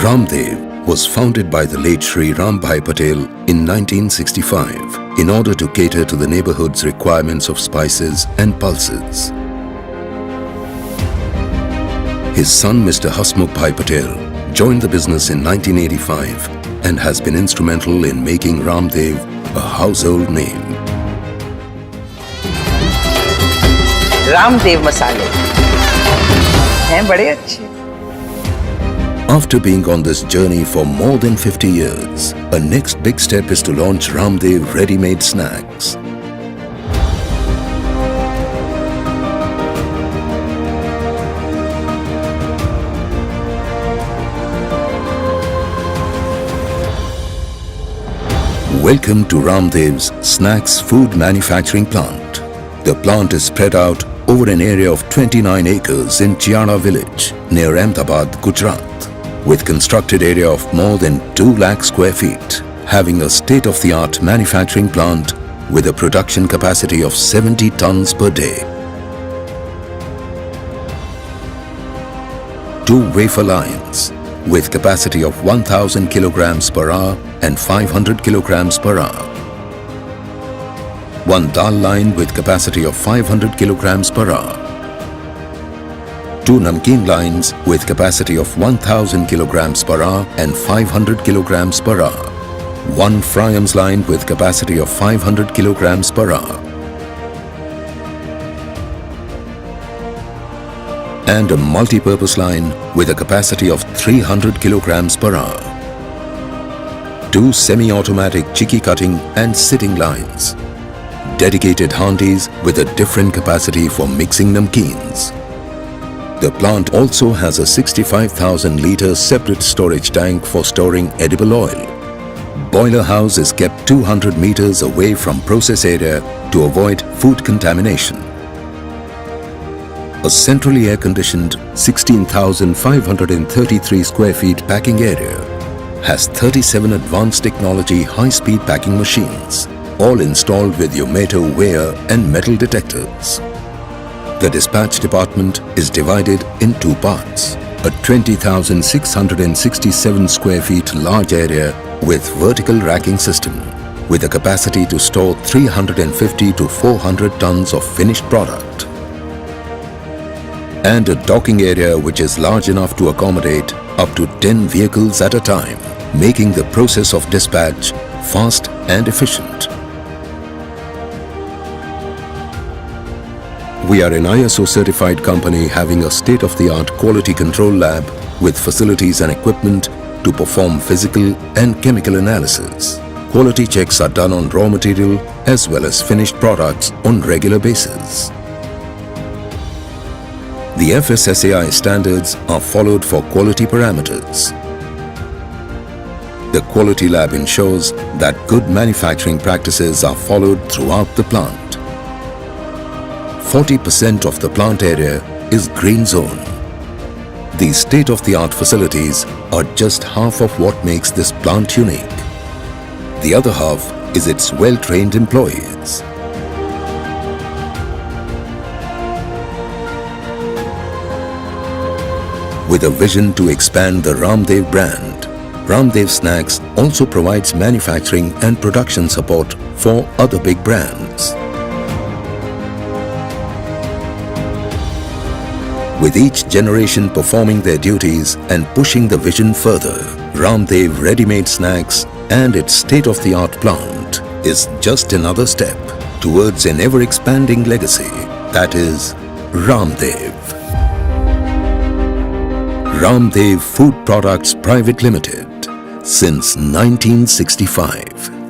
Ramdev was founded by the late Shri Rambhai Patel in 1965 in order to cater to the neighborhood's requirements of spices and pulses. His son Mr. Hasmukh Bhai Patel joined the business in 1985 and has been instrumental in making Ramdev a household name. Ramdev मसाले हैं बड़े अच्छे. After being on this journey for more than 50 years, a next big step is to launch Ramdev ready-made snacks. Welcome to Ramdev's Snacks Food Manufacturing Plant. The plant is spread out over an area of 29 acres in Chiara village near Ahmedabad, Gujarat, with constructed area of more than 2 lakh square feet, having a state-of-the-art manufacturing plant with a production capacity of 70 tons per day. 2 wafer lines with capacity of 1000 kilograms per hour and 500 kilograms per hour. 1 dal line with capacity of 500 kilograms per hour. 2 namkeen lines with capacity of 1000 kilograms per hour and 500 kilograms per hour. 1 fryams line with capacity of 500 kilograms per hour. And a multi-purpose line with a capacity of 300 kilograms per hour. 2 semi-automatic chicky cutting and sitting lines. Dedicated handis with a different capacity for mixing namkeens. The plant also has a 65,000 litre separate storage tank for storing edible oil. Boiler house is kept 200 meters away from process area to avoid food contamination. A centrally air-conditioned 16,533 square feet packing area has 37 advanced technology high-speed packing machines, all installed with Yometo weigher and metal detectors. The dispatch department is divided in 2 parts. A 20,667 square feet large area with vertical racking system with a capacity to store 350 to 400 tons of finished product. And a docking area which is large enough to accommodate up to 10 vehicles at a time, making the process of dispatch fast and efficient. We are an ISO certified company having a state-of-the-art quality control lab with facilities and equipment to perform physical and chemical analysis. Quality checks are done on raw material as well as finished products on regular basis. The FSSAI standards are followed for quality parameters. The quality lab ensures that good manufacturing practices are followed throughout the plant. 40% of the plant area is green zone. These state-of-the-art facilities are just half of what makes this plant unique. The other half is its well-trained employees. With a vision to expand the Ramdev brand, Ramdev Snacks also provides manufacturing and production support for other big brands. With each generation performing their duties and pushing the vision further, Ramdev Ready-Made Snacks and its state-of-the-art plant is just another step towards an ever-expanding legacy, that is Ramdev. Ramdev Food Products Private Limited since 1965.